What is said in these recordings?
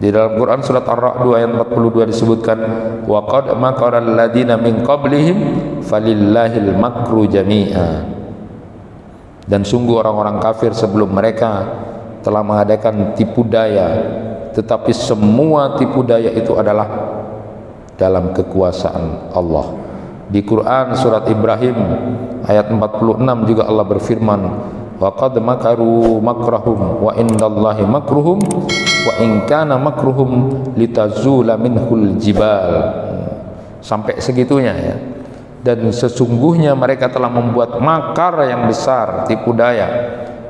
Di dalam Quran surat Ar-Ra'd ayat 42 disebutkan, wa qad makara alladziina min qablihim falillahil makru jami'a. Dan sungguh orang-orang kafir sebelum mereka telah mengadakan tipu daya, tetapi semua tipu daya itu adalah dalam kekuasaan Allah. Di Quran surat Ibrahim ayat 46 juga Allah berfirman, wa qad makaru makrahum wa indallahi makruhum wa in kana makruhum litazula minhul jibal. Sampai segitunya ya. Dan sesungguhnya mereka telah membuat makar yang besar, tipu daya,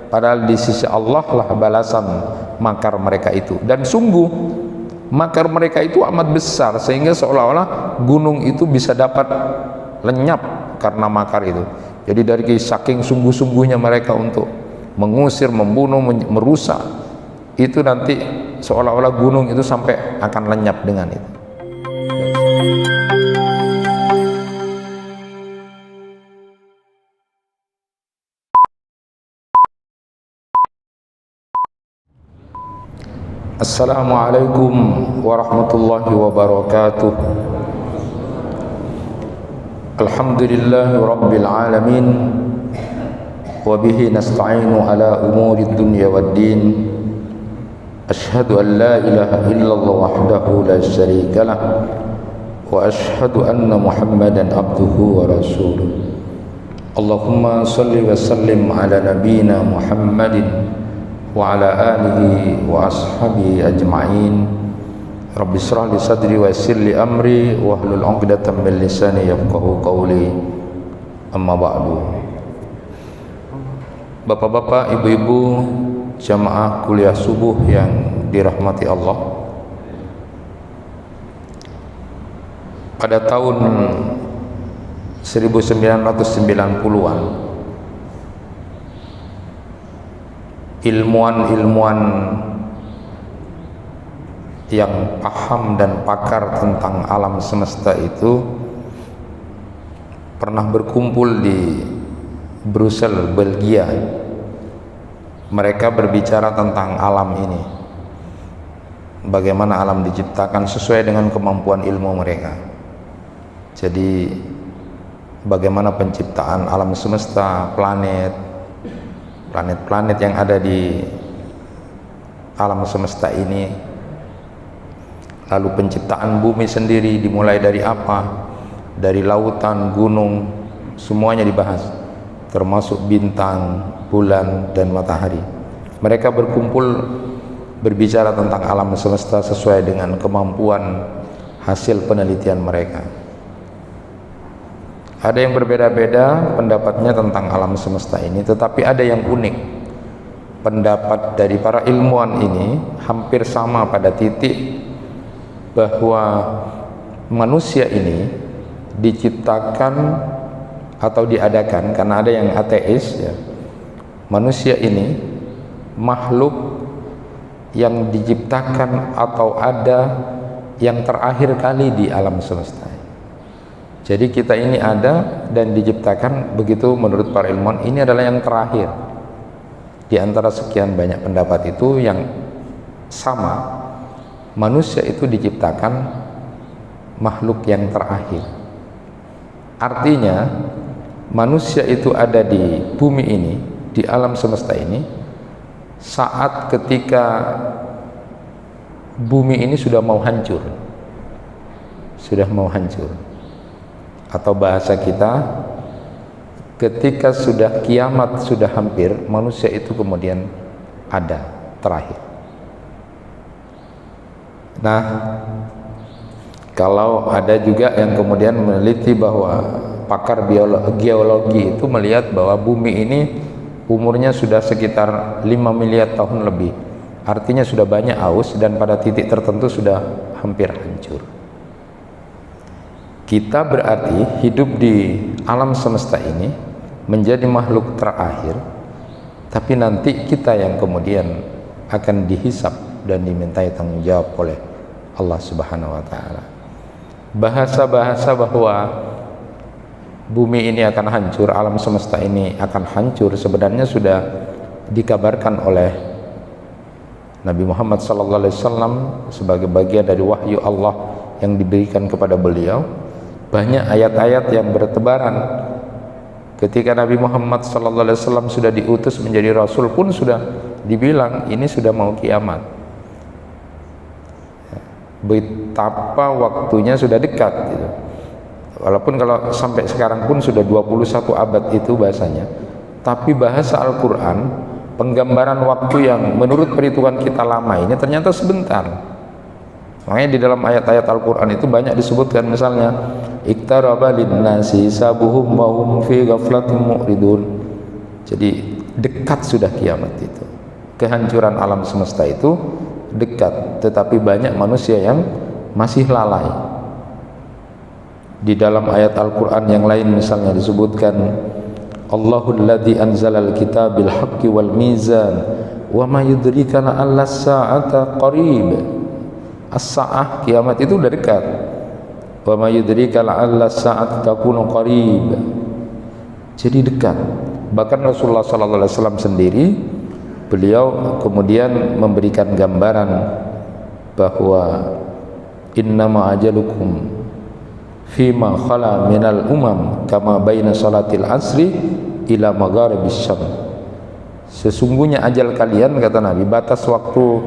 padahal di sisi Allah lah balasan makar mereka itu. Dan sungguh makar mereka itu amat besar, sehingga seolah-olah gunung itu bisa dapat lenyap karena makar itu. Jadi dari saking sungguh-sungguhnya mereka untuk mengusir, membunuh, merusak, itu nanti seolah-olah gunung itu sampai akan lenyap dengan itu. Assalamualaikum warahmatullahi wabarakatuh. Alhamdulillahi rabbil alamin, wa bihi nasta'inu ala umuri dunya waddin. Ashhadu an la ilaha illallah wahdahu la syarika lah, wa ashhadu anna Muhammadan abduhu wa rasuluh. Allahumma salli wa sallim ala nabiyyina Muhammadin wa ala alihi wa ashabihi ajma'in. Rabbi shrah li sadri wa yassir li amri wa hlul 'uqdatam min lisani yafqahu qawli. Amma ba'du. Bapak-bapak, ibu-ibu, jamaah kuliah subuh yang dirahmati Allah. Pada tahun 1990-an, ilmuwan-ilmuwan yang paham dan pakar tentang alam semesta itu pernah berkumpul di Brussels, Belgia. Mereka berbicara tentang alam ini, bagaimana alam diciptakan sesuai dengan kemampuan ilmu mereka. Jadi bagaimana penciptaan alam semesta, planet-planet yang ada di alam semesta ini, lalu penciptaan bumi sendiri dimulai dari apa, dari lautan, gunung, semuanya dibahas, termasuk bintang, bulan, dan matahari. Mereka berkumpul berbicara tentang alam semesta sesuai dengan kemampuan hasil penelitian mereka. Ada yang berbeda-beda pendapatnya tentang alam semesta ini, tetapi ada yang unik. Pendapat dari para ilmuwan ini hampir sama pada titik bahwa manusia ini diciptakan atau diadakan, karena ada yang ateis ya. Manusia ini makhluk yang diciptakan atau ada yang terakhir kali di alam semesta. Jadi kita ini ada dan diciptakan, begitu menurut para ilmuwan, ini adalah yang terakhir. Di antara sekian banyak pendapat itu yang sama, manusia itu diciptakan makhluk yang terakhir. Artinya manusia itu ada di bumi ini, di alam semesta ini, saat ketika bumi ini sudah mau hancur. Atau bahasa kita, ketika sudah kiamat sudah hampir, manusia itu kemudian ada terakhir. Nah, kalau ada juga yang kemudian meneliti bahwa pakar geologi itu melihat bahwa bumi ini umurnya sudah sekitar 5 miliar tahun lebih, artinya sudah banyak aus dan pada titik tertentu sudah hampir hancur. Kita berarti hidup di alam semesta ini menjadi makhluk terakhir, tapi nanti kita yang kemudian akan dihisab dan dimintai tanggung jawab oleh Allah Subhanahu wa Ta'ala. Bahasa-bahasa bahwa bumi ini akan hancur, alam semesta ini akan hancur, sebenarnya sudah dikabarkan oleh Nabi Muhammad SAW sebagai bagian dari wahyu Allah yang diberikan kepada beliau, banyak ayat-ayat yang bertebaran. Ketika Nabi Muhammad SAW sudah diutus menjadi Rasul pun sudah dibilang ini sudah mau kiamat. Betapa waktunya sudah dekat gitu. Walaupun kalau sampai sekarang pun sudah 21 abad itu bahasanya, tapi bahasa Al-Quran, penggambaran waktu yang menurut perhitungan kita lama ini ternyata sebentar. Makanya di dalam ayat-ayat Al-Quran itu banyak disebutkan, misalnya iktaraba linnasi sabuhum wa hum fi ghaflatin mu'ridun. Jadi dekat sudah kiamat itu, kehancuran alam semesta itu dekat, tetapi banyak manusia yang masih lalai. Di dalam ayat Al-Quran yang lain misalnya disebutkan, Allahul ladzi anzalal kitab bil haqqi wal mizan wa ma yudrika la'alla as-sa'ata qarib. As-sa'ah, kiamat itu udah dekat. Wa ma yudrika la'alla as-sa'ata takunu qarib. Jadi dekat. Bahkan Rasulullah SAW sendiri, beliau kemudian memberikan gambaran bahwa innama ajalukum fima khala minal umam kama baina salatil asri ila magharibis syam. Sesungguhnya ajal kalian, kata Nabi, batas waktu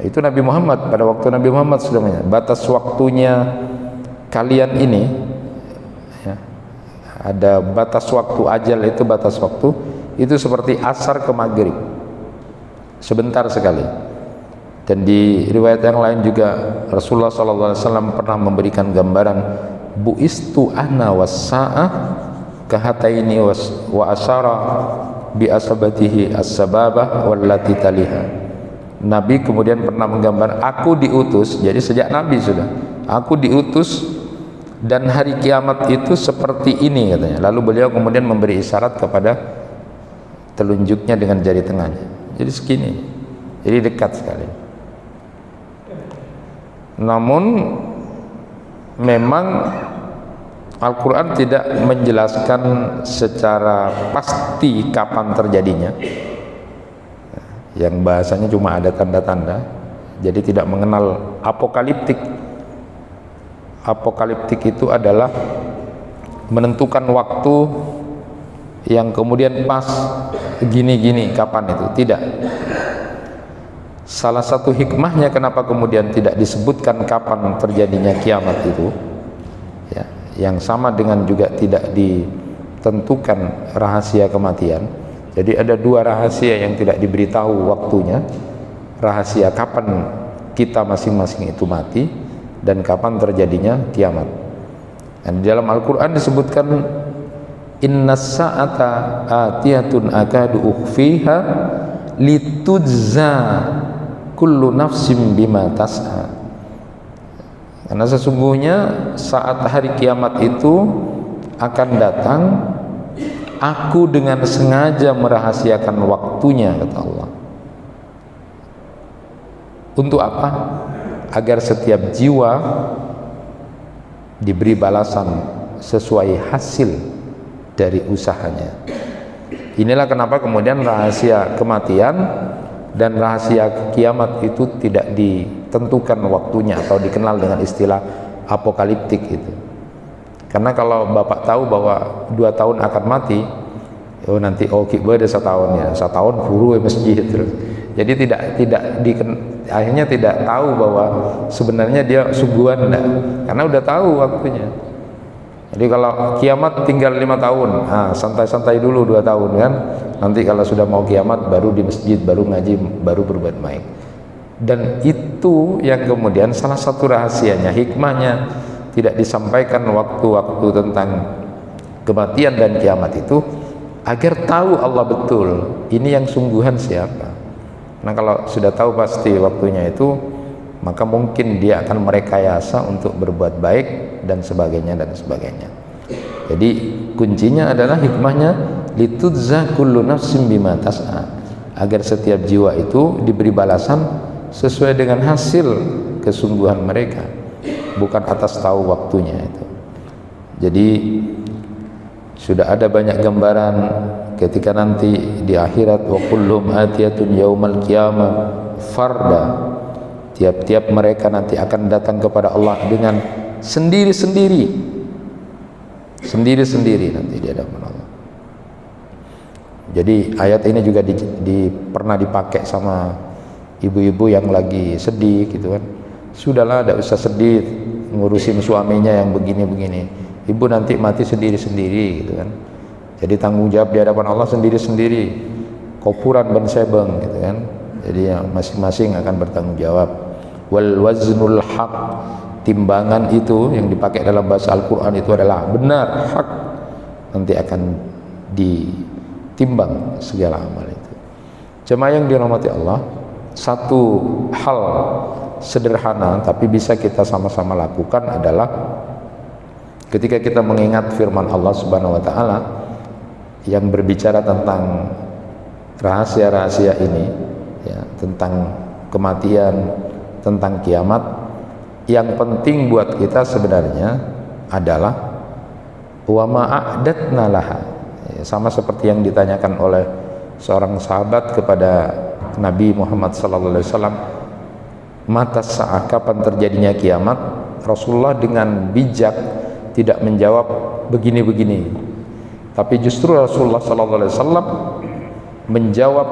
itu Nabi Muhammad, pada waktu Nabi Muhammad sudah menyatakan batas waktunya kalian ini ya, ada batas waktu ajal, itu batas waktu itu seperti asar ke maghrib, sebentar sekali. Dan di riwayat yang lain juga Rasulullah SAW pernah memberikan gambaran buistu ana was-sa'ah kahataini wa asyara bi asabatihi as-sababah wallati taliha. Nabi kemudian pernah menggambar, aku diutus, jadi sejak Nabi sudah, aku diutus dan hari kiamat itu seperti ini katanya. Lalu beliau kemudian memberi isyarat kepada telunjuknya dengan jari tengahnya. Jadi segini, jadi dekat sekali. Namun memang Al-Quran tidak menjelaskan secara pasti kapan terjadinya, yang bahasanya cuma ada tanda-tanda, jadi tidak mengenal apokaliptik. Apokaliptik itu adalah menentukan waktu yang kemudian pas gini-gini kapan itu, tidak. Salah satu hikmahnya kenapa kemudian tidak disebutkan kapan terjadinya kiamat itu ya, yang sama dengan juga tidak ditentukan rahasia kematian. Jadi ada dua rahasia yang tidak diberitahu waktunya, rahasia kapan kita masing-masing itu mati dan kapan terjadinya kiamat. Dan di dalam Al-Quran disebutkan innas sa'ata atiyatun akadu ukhfiha litujza kullu nafsim bima tas'a. Karena sesungguhnya saat hari kiamat itu akan datang, aku dengan sengaja merahasiakan waktunya, kata Allah. Untuk apa? Agar setiap jiwa diberi balasan sesuai hasil dari usahanya. Inilah kenapa kemudian rahasia kematian dan rahasia kiamat itu tidak ditentukan waktunya atau dikenal dengan istilah apokaliptik itu. Karena kalau Bapak tahu bahwa 2 tahun akan mati, oh nanti kita ada 1 tahun ya, 1 tahun guru masjid terus. Jadi akhirnya tidak tahu bahwa sebenarnya dia suguhan enggak, karena udah tahu waktunya. Jadi kalau kiamat tinggal 5 tahun, santai-santai dulu 2 tahun kan. Nanti kalau sudah mau kiamat baru di masjid, baru ngaji, baru berbuat baik. Dan itu yang kemudian salah satu rahasianya, hikmahnya tidak disampaikan waktu-waktu tentang kematian dan kiamat itu, agar tahu Allah betul ini yang sungguhan siapa. Nah kalau sudah tahu pasti waktunya itu, maka mungkin dia akan merekayasa untuk berbuat baik dan sebagainya dan sebagainya. Jadi kuncinya adalah hikmahnya litudza kullu nafsin bima tas'a, agar setiap jiwa itu diberi balasan sesuai dengan hasil kesungguhan mereka, bukan atas tahu waktunya itu. Jadi sudah ada banyak gambaran ketika nanti di akhirat wa kullum atiyatun yaumal qiyamah farda. Tiap-tiap mereka nanti akan datang kepada Allah dengan sendiri-sendiri nanti di hadapan Allah. Jadi ayat ini juga pernah dipakai sama ibu-ibu yang lagi sedih gitu kan. Sudahlah, tidak usah sedih ngurusin suaminya yang begini-begini. Ibu nanti mati sendiri-sendiri gitu kan. Jadi tanggung jawab di hadapan Allah sendiri-sendiri. Kopuran ban sebeng gitu kan. Jadi ya, masing-masing akan bertanggung jawab. Wal waznul haq, timbangan itu yang dipakai dalam bahasa Al-Quran itu adalah benar, hak. Nanti akan ditimbang segala amal itu. Jemaah yang dirahmati Allah, satu hal sederhana tapi bisa kita sama-sama lakukan adalah ketika kita mengingat firman Allah Subhanahu wa taala yang berbicara tentang rahasia-rahasia ini ya, tentang kematian, tentang kiamat. Yang penting buat kita sebenarnya adalah wa ma'adatna laha, ya, sama seperti yang ditanyakan oleh seorang sahabat kepada Nabi Muhammad SAW, mata sa'ah, kapan terjadinya kiamat? Rasulullah dengan bijak tidak menjawab begini-begini, tapi justru Rasulullah SAW menjawab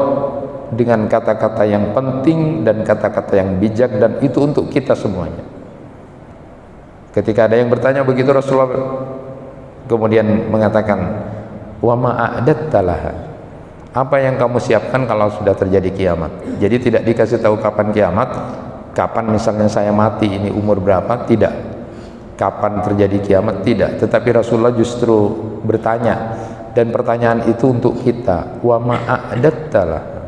dengan kata-kata yang penting dan kata-kata yang bijak, dan itu untuk kita semuanya. Ketika ada yang bertanya begitu, Rasulullah kemudian mengatakan wa ma'adatta laha, apa yang kamu siapkan kalau sudah terjadi kiamat. Jadi tidak dikasih tahu kapan kiamat, kapan misalnya saya mati ini umur berapa, tidak. Kapan terjadi kiamat, tidak. Tetapi Rasulullah justru bertanya, dan pertanyaan itu untuk kita, wa ma'adatta laha,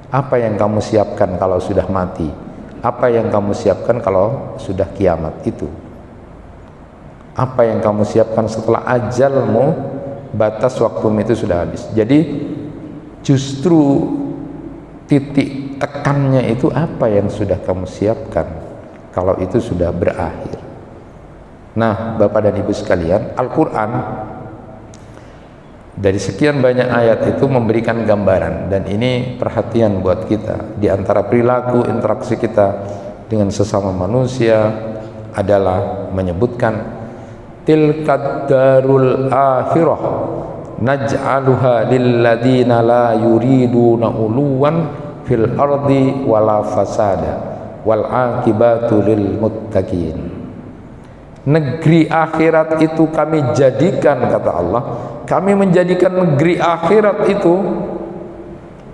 apa yang kamu siapkan kalau sudah mati? Apa yang kamu siapkan kalau sudah kiamat itu? Apa yang kamu siapkan setelah ajalmu, batas waktumu itu sudah habis? Jadi justru titik tekannya itu apa yang sudah kamu siapkan kalau itu sudah berakhir. Nah, Bapak dan Ibu sekalian, Al-Quran dari sekian banyak ayat itu memberikan gambaran, dan ini perhatian buat kita. Di antara perilaku interaksi kita dengan sesama manusia adalah menyebutkan tilkad darul akhirah naj'aluha lilladzina la yuriduna uluwan fil ardi wala fasada wal akibatu lil muttaqin. Negeri akhirat itu kami jadikan, kata Allah, kami menjadikan negeri akhirat itu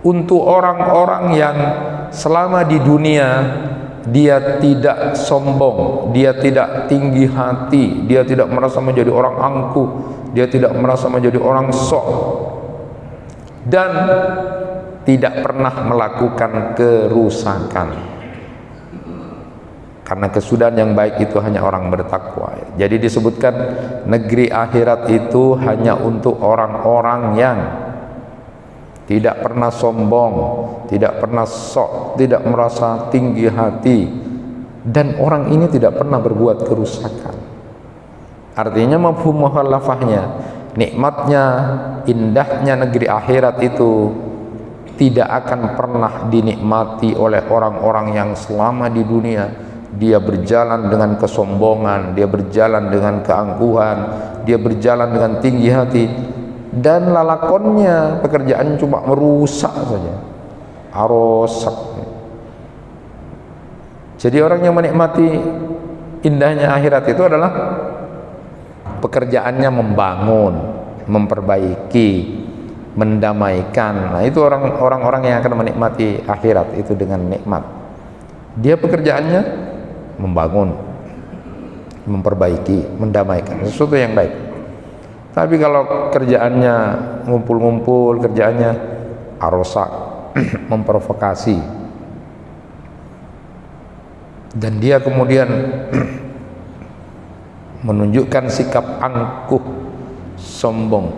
untuk orang-orang yang selama di dunia dia tidak sombong, dia tidak tinggi hati, dia tidak merasa menjadi orang angkuh, dia tidak merasa menjadi orang sok, dan tidak pernah melakukan kerusakan. Karena kesudahan yang baik itu hanya orang bertakwa. Jadi disebutkan negeri akhirat itu hanya untuk orang-orang yang tidak pernah sombong, tidak pernah sok, tidak merasa tinggi hati, dan orang ini tidak pernah berbuat kerusakan. Artinya mafhum mukhalafahnya, nikmatnya, indahnya negeri akhirat itu tidak akan pernah dinikmati oleh orang-orang yang selama di dunia dia berjalan dengan kesombongan, dia berjalan dengan keangkuhan, dia berjalan dengan tinggi hati, dan lalakonnya, pekerjaannya cuma merusak saja, arosak. Jadi orang yang menikmati indahnya akhirat itu adalah pekerjaannya membangun, memperbaiki, mendamaikan. Nah, itu orang-orang yang akan menikmati akhirat itu dengan nikmat. Dia pekerjaannya membangun, memperbaiki, mendamaikan, sesuatu yang baik. Tapi kalau kerjaannya ngumpul-ngumpul, kerjaannya arosak, memprovokasi, dan dia kemudian menunjukkan sikap angkuh, sombong,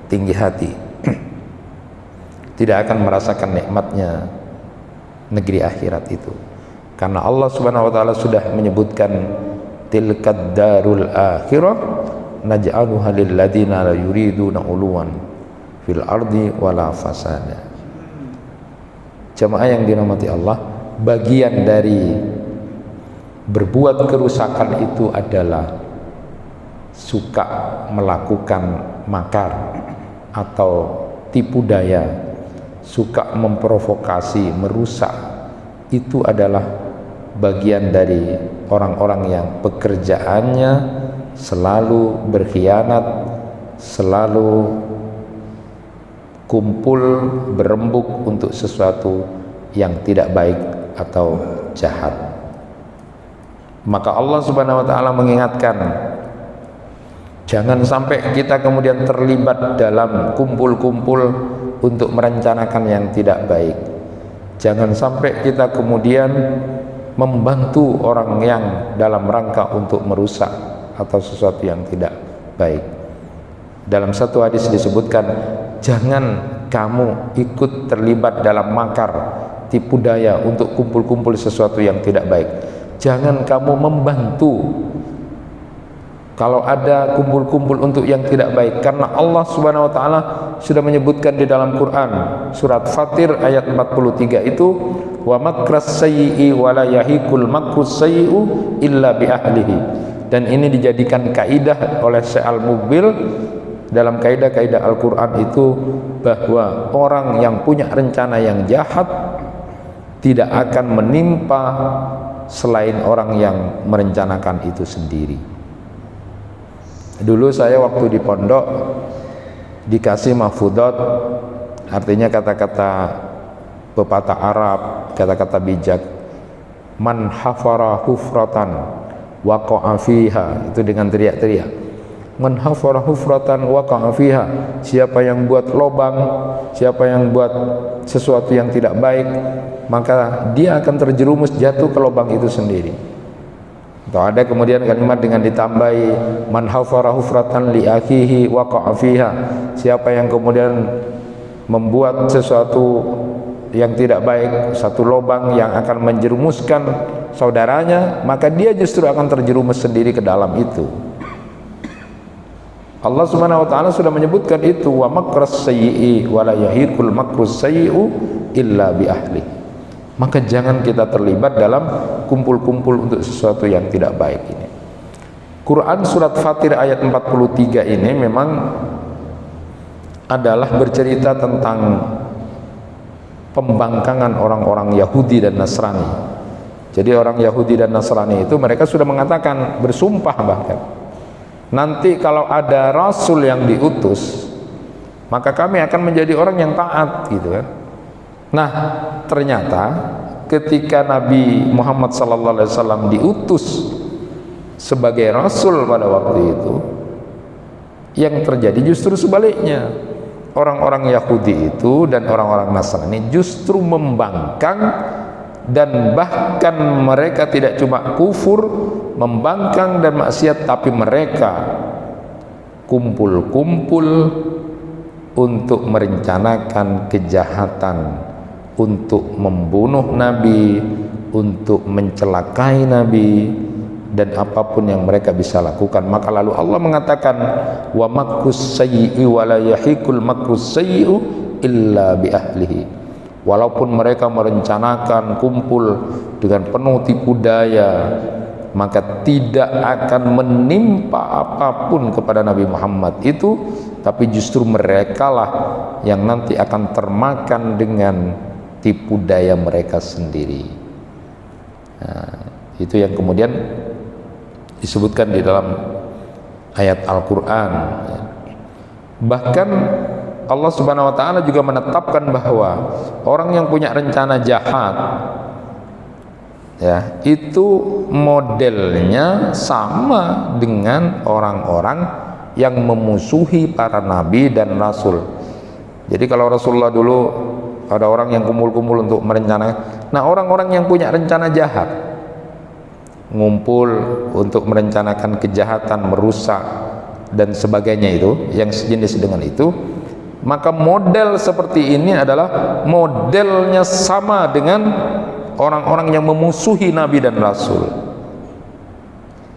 tinggi hati, tidak akan merasakan nikmatnya negeri akhirat itu. Karena Allah Subhanahu wa taala sudah menyebutkan tilkad darul akhirah naj'aluha lil ladzina la yuriduna uluwan fil ardi wala fasada. Jamaah yang dirahmati Allah, bagian dari berbuat kerusakan itu adalah suka melakukan makar atau tipu daya, suka memprovokasi, merusak. Itu adalah bagian dari orang-orang yang pekerjaannya selalu berkhianat, selalu kumpul berembuk untuk sesuatu yang tidak baik atau jahat. Maka Allah Subhanahu wa taala mengingatkan, jangan sampai kita kemudian terlibat dalam kumpul-kumpul untuk merencanakan yang tidak baik. Jangan sampai kita kemudian membantu orang yang dalam rangka untuk merusak atau sesuatu yang tidak baik. Dalam satu hadis disebutkan, jangan kamu ikut terlibat dalam makar, tipu daya untuk kumpul-kumpul sesuatu yang tidak baik. Jangan kamu membantu kalau ada kumpul-kumpul untuk yang tidak baik, karena Allah Subhanahu wa taala sudah menyebutkan di dalam Quran surat Fatir ayat 43 itu, wa makras sayyi wa la yahikul makrus sayyi'u illa bi ahlihi. Dan ini dijadikan kaidah oleh Syekh Al-Muqbil dalam kaidah-kaidah Al-Quran itu, bahwa orang yang punya rencana yang jahat tidak akan menimpa selain orang yang merencanakan itu sendiri. Dulu saya waktu di pondok dikasih mahfudot, artinya kata-kata pepatah Arab, kata-kata bijak. Man hafara hufratan waqa'a fiha, itu dengan teriak-teriak. Man hafara hufratan waqa'a fiha, siapa yang buat lobang, siapa yang buat sesuatu yang tidak baik, maka dia akan terjerumus jatuh ke lubang itu sendiri. Atau ada kemudian kalimat dengan ditambahi, man hafara hufratan li akhihi waqa'a fiha, siapa yang kemudian membuat sesuatu yang tidak baik, satu lubang yang akan menjerumuskan saudaranya, maka dia justru akan terjerumus sendiri ke dalam itu. Allah Subhanahu wa taala sudah menyebutkan itu, wa makras sayyi'i wa la yahiqul makrus sayyi'u illa bi ahli. Maka jangan kita terlibat dalam kumpul-kumpul untuk sesuatu yang tidak baik ini. Quran surat Fatir ayat 43 ini memang adalah bercerita tentang pembangkangan orang-orang Yahudi dan Nasrani. Jadi orang Yahudi dan Nasrani itu mereka sudah mengatakan, bersumpah bahkan, nanti kalau ada rasul yang diutus, maka kami akan menjadi orang yang taat, gitu kan. Nah, ternyata ketika Nabi Muhammad SAW diutus sebagai rasul pada waktu itu, yang terjadi justru sebaliknya. Orang-orang Yahudi itu dan orang-orang Nasrani justru membangkang, dan bahkan mereka tidak cuma kufur, membangkang dan maksiat, tapi mereka kumpul-kumpul untuk merencanakan kejahatan, untuk membunuh Nabi, untuk mencelakai Nabi, dan apapun yang mereka bisa lakukan. Maka lalu Allah mengatakan, wa makrus sayyi'i wa la yahiqul makrus sayyi'u illa bi ahlihi. Walaupun mereka merencanakan kumpul dengan penuh tipu daya, maka tidak akan menimpa apapun kepada Nabi Muhammad itu, tapi justru merekalah yang nanti akan termakan dengan tipu daya mereka sendiri. Nah, itu yang kemudian disebutkan di dalam ayat Al-Quran. Bahkan Allah Subhanahu wa taala juga menetapkan bahwa orang yang punya rencana jahat, ya, itu modelnya sama dengan orang-orang yang memusuhi para nabi dan rasul. Jadi kalau Rasulullah dulu ada orang yang kumpul-kumpul untuk merencanakan, nah orang-orang yang punya rencana jahat ngumpul untuk merencanakan kejahatan, merusak dan sebagainya, itu yang sejenis dengan itu, maka model seperti ini adalah modelnya sama dengan orang-orang yang memusuhi Nabi dan Rasul.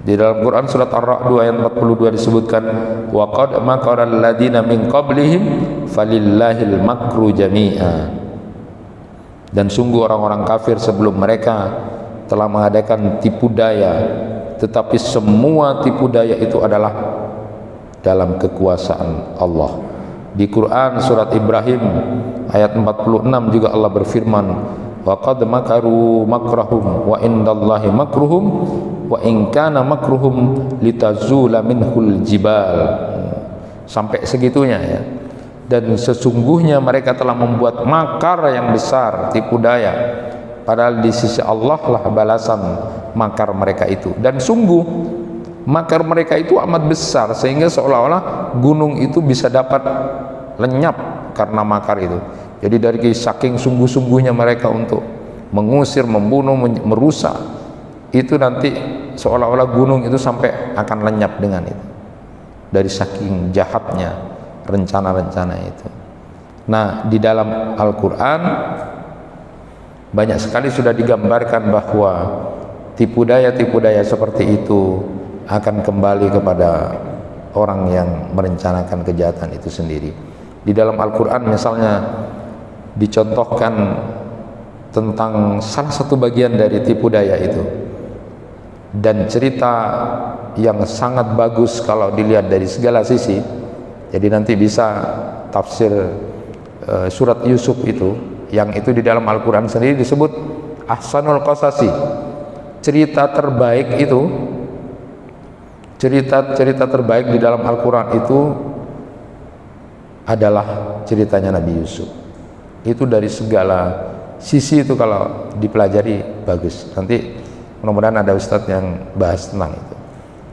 Di dalam Quran surat Ar-Ra'd ayat 42 disebutkan, wa qad makara alladziina min qablihim falillahil makru jami'a. Dan sungguh orang-orang kafir sebelum mereka telah mengadakan tipu daya, tetapi semua tipu daya itu adalah dalam kekuasaan Allah. Di Quran surat Ibrahim ayat 46 juga Allah berfirman, wa qad makaru makrahum wa indallahi makruhum wa in kana makruhum litazula minhul jibal. Sampai segitunya ya. Dan sesungguhnya mereka telah membuat makar yang besar, tipu daya, padahal di sisi Allah lah balasan makar mereka itu. Dan sungguh makar mereka itu amat besar, sehingga seolah-olah gunung itu bisa dapat lenyap karena makar itu. Jadi dari saking sungguh-sungguhnya mereka untuk mengusir, membunuh, merusak, itu nanti seolah-olah gunung itu sampai akan lenyap dengan itu, dari saking jahatnya rencana-rencana itu. Nah, di dalam Al-Quran banyak sekali sudah digambarkan bahwa tipu daya seperti itu akan kembali kepada orang yang merencanakan kejahatan itu sendiri. Di dalam Al-Quran misalnya dicontohkan tentang salah satu bagian dari tipu daya itu, dan cerita yang sangat bagus kalau dilihat dari segala sisi. Jadi nanti bisa tafsir surat Yusuf itu, yang itu di dalam Al-Quran sendiri disebut ahsanul qasasi, cerita terbaik itu, cerita terbaik di dalam Al-Quran itu adalah ceritanya Nabi Yusuf. Itu dari segala sisi itu kalau dipelajari bagus. Nanti mudah-mudahan ada ustadz yang bahas tentang itu.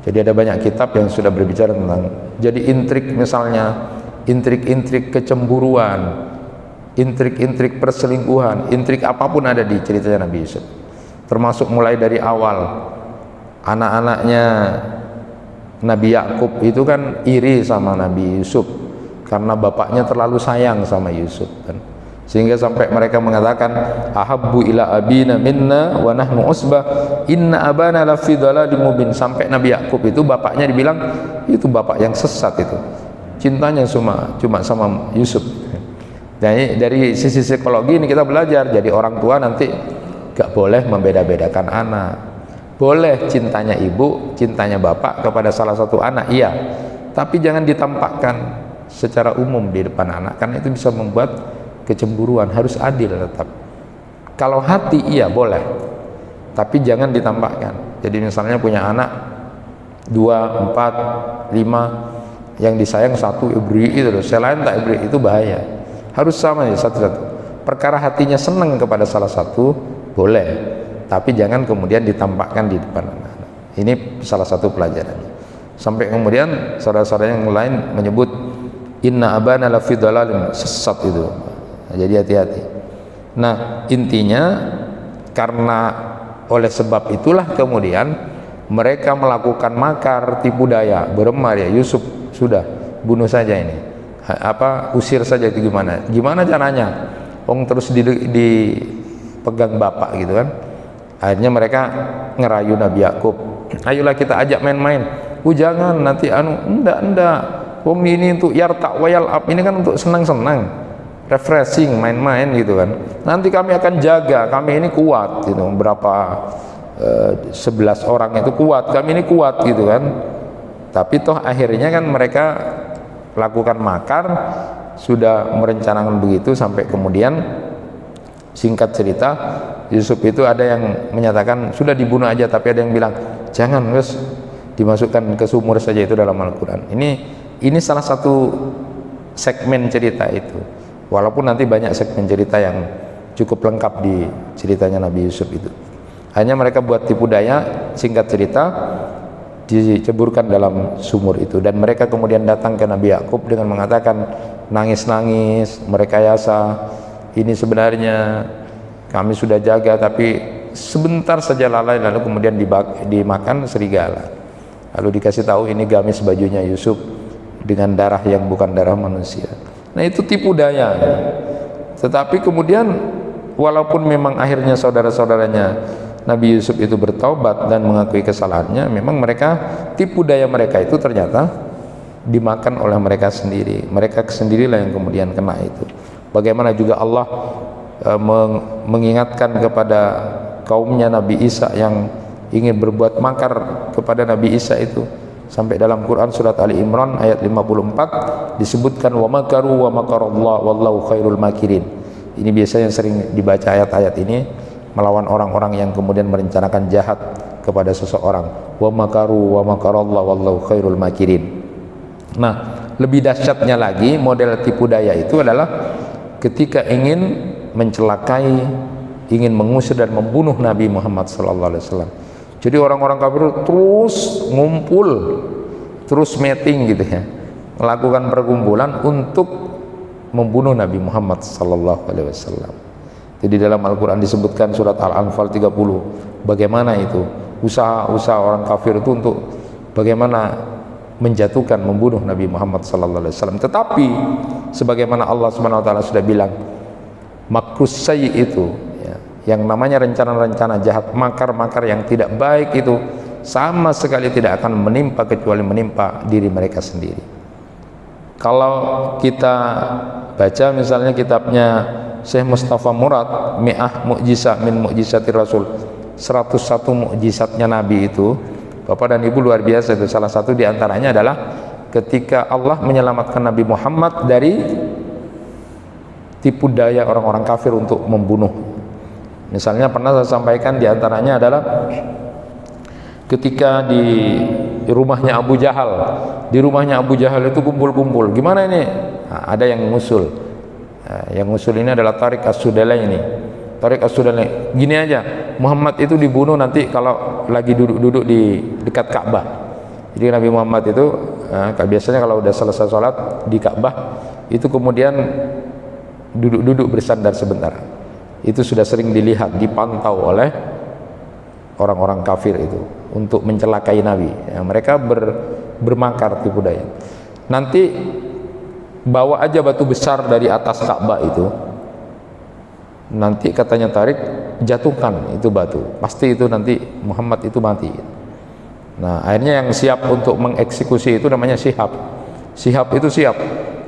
Jadi ada banyak kitab yang sudah berbicara tentang, jadi intrik misalnya, intrik-intrik kecemburuan, intrik-intrik perselingkuhan, intrik apapun ada di ceritanya Nabi Yusuf. Termasuk mulai dari awal anak-anaknya Nabi Yakub itu kan iri sama Nabi Yusuf karena bapaknya terlalu sayang sama Yusuf kan. Sehingga sampai mereka mengatakan ahabbu ila abina minna wa nahnu usbah inna abana lafi dhalalin mubin. Sampai Nabi Yakub itu bapaknya dibilang itu bapak yang sesat, itu cintanya cuma sama Yusuf. Jadi dari sisi psikologi ini kita belajar, jadi orang tua nanti gak boleh membeda-bedakan anak. Boleh cintanya ibu, cintanya bapak kepada salah satu anak, iya, tapi jangan ditampakkan secara umum di depan anak, karena itu bisa membuat kecemburuan. Harus adil tetap. Kalau hati iya boleh, tapi jangan ditampakkan. Jadi misalnya punya anak 2, 4, 5, yang disayang 1 ibri itu loh, selain tak ibri, itu bahaya. Harus sama ya, satu-satu. Perkara hatinya senang kepada salah satu boleh, tapi jangan kemudian ditampakkan di depan anak-anak. Ini salah satu pelajarannya. Sampai kemudian saudara-saudara yang lain menyebut inna abana lafi dhalalin, sesat itu. Jadi hati-hati. Nah, intinya karena oleh sebab itulah kemudian mereka melakukan makar, tipu daya, beremar ya, Yusuf sudah bunuh saja ini, usir saja, itu gimana caranya, terus dipegang bapak gitu kan. Akhirnya mereka ngerayu Nabi Yakub, ayolah kita ajak main-main. Jangan, nanti enggak, ini untuk yarta wayal up, ini kan untuk senang-senang, refreshing, main-main gitu kan. Nanti kami akan jaga, kami ini kuat gitu. Berapa 11 orang itu kuat, kami ini kuat gitu kan. Tapi toh akhirnya kan mereka lakukan makar, sudah merencanakan begitu, sampai kemudian singkat cerita Yusuf itu ada yang menyatakan sudah dibunuh aja, tapi ada yang bilang jangan, terus dimasukkan ke sumur saja, itu dalam Al-Quran. Ini salah satu segmen cerita itu. Walaupun nanti banyak segmen cerita yang cukup lengkap di ceritanya Nabi Yusuf itu. Hanya mereka buat tipu daya, singkat cerita diceburkan dalam sumur itu. Dan mereka kemudian datang ke Nabi Yakub dengan mengatakan nangis-nangis, merekayasa, ini sebenarnya kami sudah jaga, tapi sebentar saja lalai, lalu kemudian dimakan serigala. Lalu dikasih tahu ini gamis bajunya Yusuf dengan darah yang bukan darah manusia. Nah, itu tipu daya. Tetapi kemudian walaupun memang akhirnya saudara-saudaranya Nabi Yusuf itu bertaubat dan mengakui kesalahannya, memang mereka, tipu daya mereka itu ternyata dimakan oleh mereka sendiri. Mereka sendirilah yang kemudian kena itu. Bagaimana juga Allah mengingatkan kepada kaumnya Nabi Isa yang ingin berbuat makar kepada Nabi Isa itu. Sampai dalam Quran surat Ali Imran ayat 54 disebutkan wa makaru wa makarallah wallahu khairul makirin. Ini biasanya sering dibaca ayat-ayat ini melawan orang-orang yang kemudian merencanakan jahat kepada seseorang. Wa makaru wa makarallah wallahu khairul makirin. Nah, lebih dahsyatnya lagi model tipu daya itu adalah ketika ingin mencelakai, ingin mengusir dan membunuh Nabi Muhammad SAW. Jadi orang-orang kafir terus ngumpul, terus meeting gitu ya, melakukan perkumpulan untuk membunuh Nabi Muhammad SAW. Jadi dalam Al-Quran disebutkan surat Al-Anfal 30, bagaimana itu usaha-usaha orang kafir itu untuk bagaimana menjatuhkan, membunuh Nabi Muhammad SAW. Tetapi sebagaimana Allah SWT sudah bilang, makrus sayyi itu ya, yang namanya rencana-rencana jahat, makar-makar yang tidak baik itu sama sekali tidak akan menimpa kecuali menimpa diri mereka sendiri. Kalau kita baca misalnya kitabnya Syekh Mustafa Murad, Mi'ah Mu'jizah min Mu'jizatir Rasul, 101 mukjizatnya Nabi itu, Bapak dan Ibu, luar biasa itu. Salah satu diantaranya adalah ketika Allah menyelamatkan Nabi Muhammad dari tipu daya orang-orang kafir untuk membunuh. Misalnya pernah saya sampaikan diantaranya adalah ketika di rumahnya Abu Jahal, di rumahnya Abu Jahal itu kumpul-kumpul. Gimana ini? Nah, ada yang ngusul. Nah, yang ngusul ini adalah Tariq As-Sudalai ini. Tariq As-Sudalai, gini aja, Muhammad itu dibunuh nanti kalau lagi duduk-duduk di dekat Ka'bah. Jadi Nabi Muhammad itu biasanya kalau udah selesai sholat di Ka'bah itu kemudian duduk-duduk bersandar sebentar. Itu sudah sering dilihat, dipantau oleh orang-orang kafir itu untuk mencelakai Nabi ya, mereka bermakar tipu daya. Nanti bawa aja batu besar dari atas Ka'bah itu, nanti katanya Tariq, jatuhkan itu batu, pasti itu nanti Muhammad itu mati. Nah akhirnya yang siap untuk mengeksekusi itu namanya Syihab. Syihab itu siap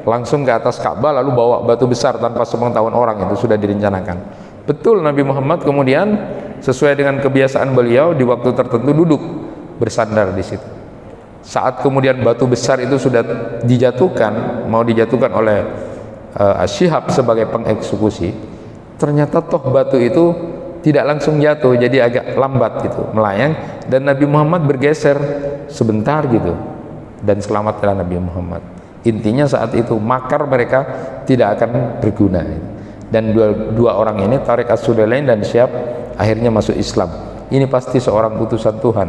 langsung ke atas Ka'bah lalu bawa batu besar tanpa sepengetahuan orang, itu sudah direncanakan. Betul, Nabi Muhammad kemudian sesuai dengan kebiasaan beliau di waktu tertentu duduk bersandar di situ. Saat kemudian batu besar itu sudah dijatuhkan, mau dijatuhkan oleh Syihab sebagai pengeksekusi, ternyata toh batu itu tidak langsung jatuh, jadi agak lambat gitu, melayang, dan Nabi Muhammad bergeser sebentar gitu, dan selamatlah Nabi Muhammad. Intinya saat itu makar mereka tidak akan berguna. Dan dua orang ini, Tariq As-Sudalain dan Syihab, akhirnya masuk Islam. Ini pasti seorang utusan Tuhan,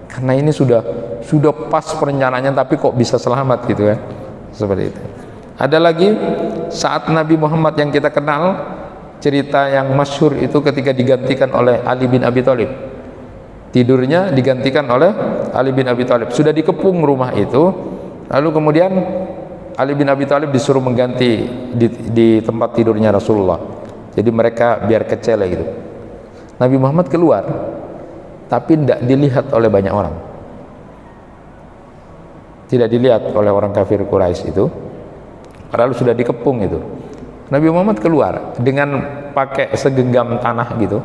karena ini sudah pas perencanaannya, tapi kok bisa selamat gitu ya, seperti itu. Ada lagi saat Nabi Muhammad yang kita kenal, cerita yang masyhur itu ketika digantikan oleh Ali bin Abi Thalib. Tidurnya digantikan oleh Ali bin Abi Thalib. Sudah dikepung rumah itu, lalu kemudian Ali bin Abi Thalib disuruh mengganti di tempat tidurnya Rasulullah. Jadi mereka biar kecele gitu. Nabi Muhammad keluar, tapi tidak dilihat oleh banyak orang. Tidak dilihat oleh orang kafir Quraisy itu, padahal sudah dikepung itu. Nabi Muhammad keluar dengan pakai segenggam tanah gitu,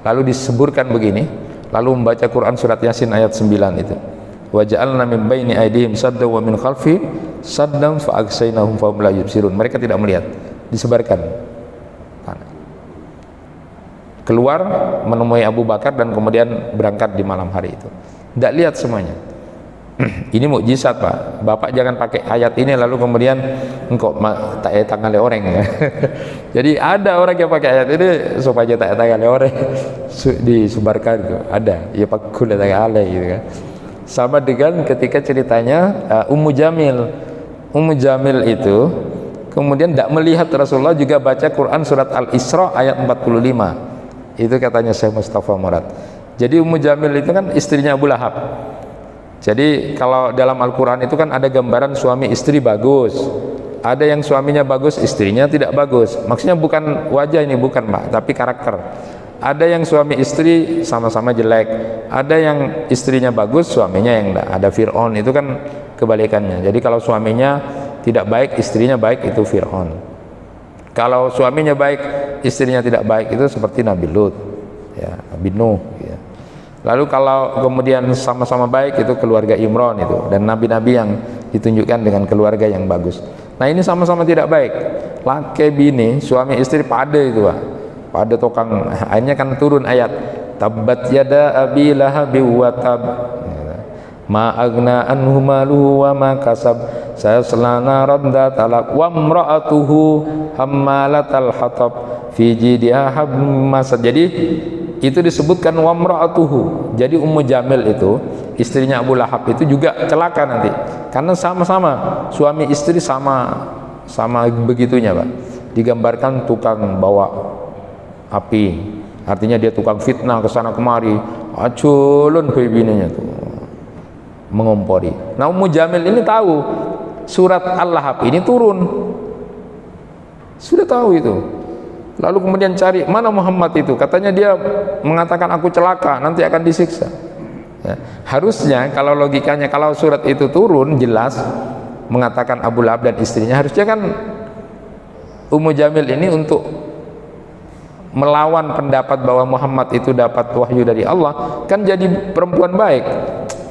lalu diseburkan begini, lalu membaca Quran surat Yasin ayat 9 itu. Wa ja'alna min baini aydihim saddan wa min khalfi saddan fa agsaynahum fa hum la yubsirun. Mereka tidak melihat, disebarkan tanah. Keluar menemui Abu Bakar dan kemudian berangkat di malam hari itu. Tidak lihat semuanya. Ini mukjizat, Pak. Bapak jangan pakai ayat ini lalu kemudian engkau tak tangan le orang ya. Jadi ada orang yang pakai ayat ini supaya tak tangan le orang disebarkan itu. Ada. Ya Pak kula tangan ale gitu kan. Sama dengan ketika ceritanya Ummu Jamil. Ummu Jamil itu kemudian tidak melihat Rasulullah juga baca Quran surat Al-Isra ayat 45. Itu katanya Syekh Mustafa Murad. Jadi Ummu Jamil itu kan istrinya Abu Lahab. Jadi kalau dalam Al-Quran itu kan ada gambaran suami istri bagus, ada yang suaminya bagus, istrinya tidak bagus. Maksudnya bukan wajah ini, bukan Pak, tapi karakter. Ada yang suami istri sama-sama jelek, ada yang istrinya bagus, suaminya yang enggak. Ada Fir'aun, itu kan kebalikannya. Jadi kalau suaminya tidak baik, istrinya baik, itu Fir'aun. Kalau suaminya baik, istrinya tidak baik itu seperti Nabi Lut, ya, Nabi Nuh, ya. Lalu kalau kemudian sama-sama baik itu keluarga Imran itu, dan nabi-nabi yang ditunjukkan dengan keluarga yang bagus. Nah ini sama-sama tidak baik, laki bini, suami istri pada itu Pak, pada tokang. Akhirnya kan turun ayat tabbat yada abi lahabi wa tab ma agna anhu maluhu wa ma kasab sayasla naran dzatal wa imra'atuhu hammalatal hatab fi jidha hablum masad. Jadi itu disebutkan wa imra'atuhu. Jadi Ummu Jamil itu istrinya Abu Lahab itu juga celaka nanti, karena sama-sama suami istri sama begitunya Pak. Digambarkan tukang bawa api, artinya dia tukang fitnah ke sana kemari, aculun bininya tuh mengompori. Nah Ummu Jamil ini tahu surat Al-Lahab ini turun, sudah tahu itu. Lalu kemudian cari mana Muhammad itu, katanya dia mengatakan aku celaka, nanti akan disiksa. Ya, harusnya kalau logikanya kalau surat itu turun jelas mengatakan Abu Lahab dan istrinya, harusnya kan Ummu Jamil ini untuk melawan pendapat bahwa Muhammad itu dapat wahyu dari Allah, kan jadi perempuan baik.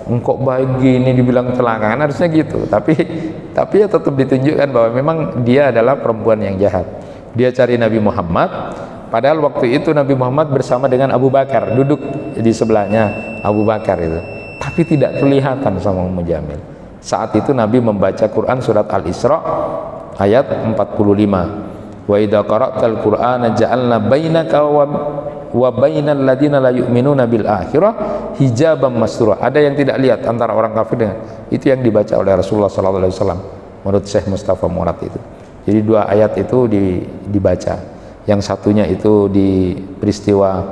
Engkau baik gini dibilang celaka, kan harusnya gitu. Tapi ya tetap ditunjukkan bahwa memang dia adalah perempuan yang jahat. Dia cari Nabi Muhammad, padahal waktu itu Nabi Muhammad bersama dengan Abu Bakar, duduk di sebelahnya Abu Bakar itu, tapi tidak kelihatan sama Ummu Jamil. Saat itu Nabi membaca Quran surat Al-Isra ayat 45. Wa idza qara'tal Qur'ana ja'alna bainaka wa bainal ladina la yu'minuna bil akhirah hijaban mastura. Ada yang tidak lihat antara orang kafir dengan itu yang dibaca oleh Rasulullah sallallahu alaihi wasallam menurut Syekh Mustafa Murad itu. Jadi dua ayat itu dibaca. Yang satunya itu di peristiwa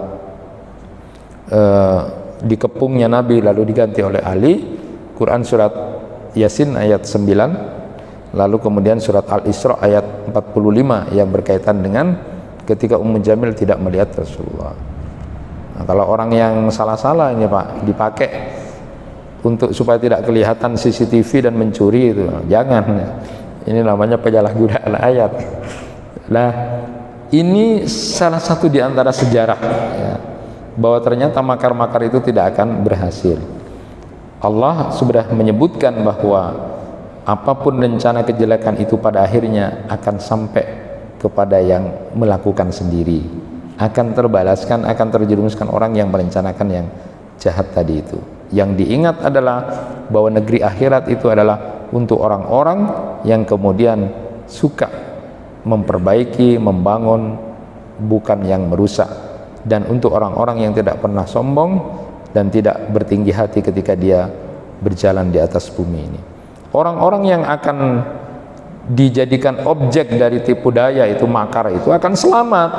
dikepungnya Nabi lalu diganti oleh Ali, Quran surat Yasin ayat 9, lalu kemudian surat Al-Isra ayat 45 yang berkaitan dengan ketika Ummu Jamil tidak melihat Rasulullah. Nah, kalau orang yang salah-salah ini Pak dipakai untuk supaya tidak kelihatan CCTV dan mencuri itu, jangan. Ini namanya penyalahgunaan ayat. Nah, ini salah satu di antara sejarah ya, bahwa ternyata makar-makar itu tidak akan berhasil. Allah sudah menyebutkan bahwa apapun rencana kejelekan itu pada akhirnya akan sampai kepada yang melakukan sendiri, akan terbalaskan, akan terjerumuskan orang yang merencanakan yang jahat tadi itu. Yang diingat adalah bahwa negeri akhirat itu adalah untuk orang-orang yang kemudian suka memperbaiki, membangun, bukan yang merusak, dan untuk orang-orang yang tidak pernah sombong dan tidak bertinggi hati ketika dia berjalan di atas bumi ini. Orang-orang yang akan dijadikan objek dari tipu daya itu, makar itu, akan selamat.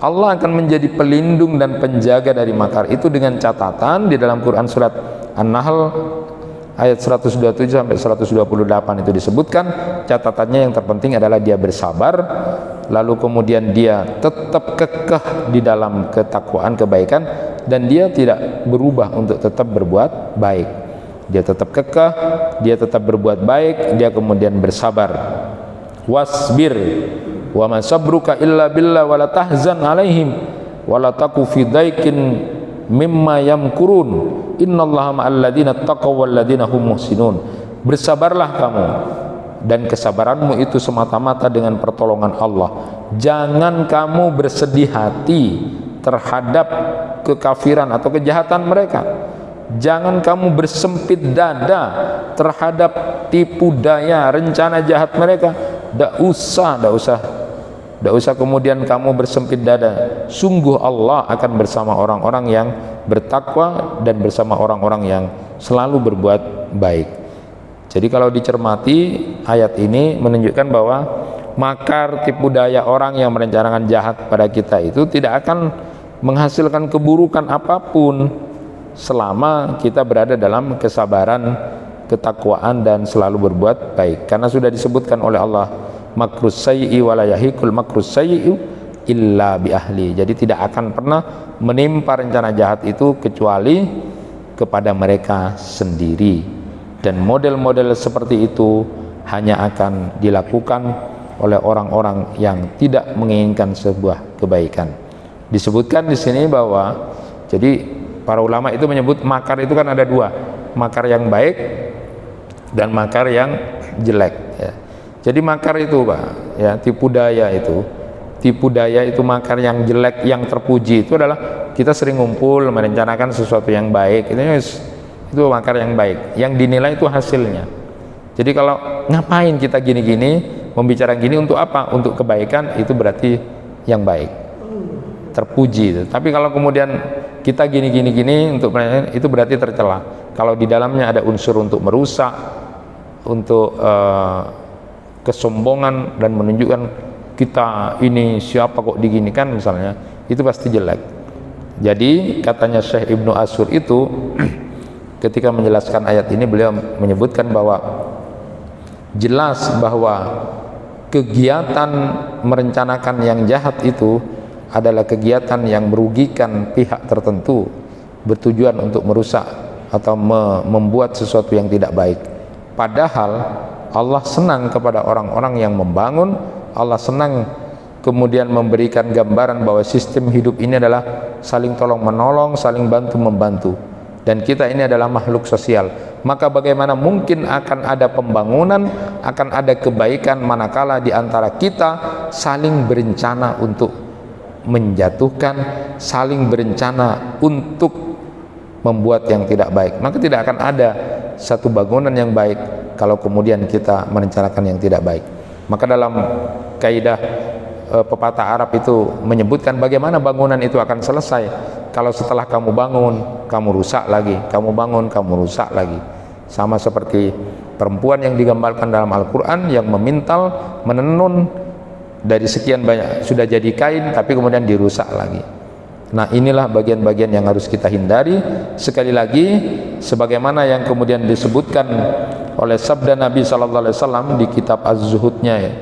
Allah akan menjadi pelindung dan penjaga dari makar itu dengan catatan di dalam Quran surat An-Nahl ayat 127 sampai 128 itu disebutkan catatannya yang terpenting adalah dia bersabar, lalu kemudian dia tetap kekeh di dalam ketakwaan kebaikan, dan dia tidak berubah untuk tetap berbuat baik. Dia tetap kekeh, dia tetap berbuat baik, dia kemudian bersabar. Wasbir wa ma sabruka illa billah wa la tahzan alaihim wa la taku fi dhaikin mimma yamkurun innallaha ma'al ladzina taqaw wal ladzina hum muhsinun. Bersabarlah kamu, dan kesabaranmu itu semata-mata dengan pertolongan Allah. Jangan kamu bersedih hati terhadap kekafiran atau kejahatan mereka. Jangan kamu bersempit dada terhadap tipu daya rencana jahat mereka. Tidak usah kemudian kamu bersempit dada. Sungguh Allah akan bersama orang-orang yang bertakwa dan bersama orang-orang yang selalu berbuat baik. Jadi kalau dicermati ayat ini menunjukkan bahwa makar tipu daya orang yang merencanakan jahat pada kita itu tidak akan menghasilkan keburukan apapun selama kita berada dalam kesabaran, ketakwaan, dan selalu berbuat baik. Karena sudah disebutkan oleh Allah, makrus sayyi wa la yahiqul makrus sayyi illa bi ahli. Jadi tidak akan pernah menimpa rencana jahat itu kecuali kepada mereka sendiri. Dan model-model seperti itu hanya akan dilakukan oleh orang-orang yang tidak menginginkan sebuah kebaikan. Disebutkan di sini bahwa jadi para ulama itu menyebut makar itu kan ada dua, makar yang baik dan makar yang jelek ya. Jadi makar itu Pak ya, tipu daya itu makar yang jelek, yang terpuji itu adalah kita sering ngumpul merencanakan sesuatu yang baik, itu makar yang baik, yang dinilai itu hasilnya. Jadi kalau ngapain kita gini-gini, membicarakan gini untuk apa? Untuk kebaikan, itu berarti yang baik, terpuji. Tapi kalau kemudian kita gini-gini untuk itu berarti tercela. Kalau di dalamnya ada unsur untuk merusak, untuk kesombongan dan menunjukkan kita ini siapa kok diginikan misalnya, itu pasti jelek. Jadi katanya Syekh Ibnu Ashur itu ketika menjelaskan ayat ini, beliau menyebutkan bahwa jelas bahwa kegiatan merencanakan yang jahat itu adalah kegiatan yang merugikan pihak tertentu, bertujuan untuk merusak atau membuat sesuatu yang tidak baik. Padahal Allah senang kepada orang-orang yang membangun. Allah senang kemudian memberikan gambaran bahwa sistem hidup ini adalah saling tolong menolong, saling bantu membantu, dan kita ini adalah makhluk sosial. Maka bagaimana mungkin akan ada pembangunan, akan ada kebaikan manakala di antara kita saling berencana untuk menjatuhkan, saling berencana untuk membuat yang tidak baik. Maka tidak akan ada satu bangunan yang baik kalau kemudian kita merencanakan yang tidak baik. Maka dalam kaidah pepatah Arab itu menyebutkan bagaimana bangunan itu akan selesai kalau setelah kamu bangun, kamu rusak lagi, kamu bangun, kamu rusak lagi. Sama seperti perempuan yang digambarkan dalam Al-Quran yang memintal, menenun, dari sekian banyak sudah jadi kain tapi kemudian dirusak lagi. Nah, inilah bagian-bagian yang harus kita hindari. Sekali lagi, sebagaimana yang kemudian disebutkan oleh sabda Nabi SAW di kitab Az-Zuhudnya ya,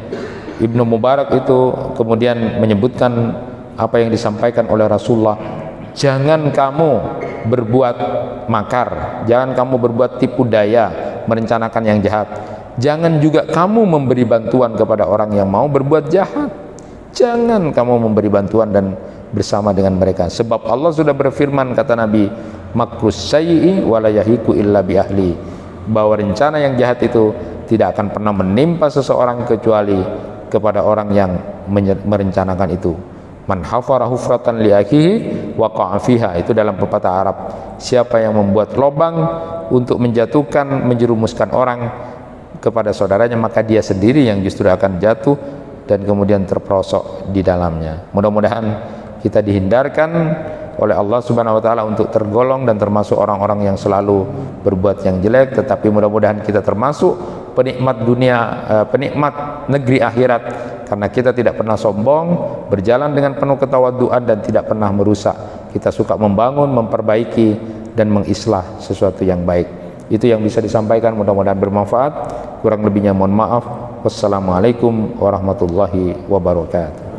Ibnu Mubarak itu kemudian menyebutkan apa yang disampaikan oleh Rasulullah. Jangan kamu berbuat makar, jangan kamu berbuat tipu daya, merencanakan yang jahat. Jangan juga kamu memberi bantuan kepada orang yang mau berbuat jahat. Jangan kamu memberi bantuan dan bersama dengan mereka, sebab Allah sudah berfirman, kata Nabi, makrus sayyi wa la yahiqu illa bi ahli, bahwa rencana yang jahat itu tidak akan pernah menimpa seseorang kecuali kepada orang yang merencanakan itu. Man hafara hufratan li akhihi waqa'a fiha, itu dalam pepatah Arab. Siapa yang membuat lubang untuk menjatuhkan, menjerumuskan orang kepada saudaranya, maka dia sendiri yang justru akan jatuh dan kemudian terperosok di dalamnya. Mudah-mudahan kita dihindarkan oleh Allah Subhanahu wa taala untuk tergolong dan termasuk orang-orang yang selalu berbuat yang jelek, tetapi mudah-mudahan kita termasuk penikmat dunia, penikmat negeri akhirat, karena kita tidak pernah sombong, berjalan dengan penuh ketawaduan dan tidak pernah merusak. Kita suka membangun, memperbaiki dan mengislah sesuatu yang baik. Itu yang bisa disampaikan, mudah-mudahan bermanfaat. Kurang lebihnya mohon maaf. Wassalamualaikum warahmatullahi wabarakatuh.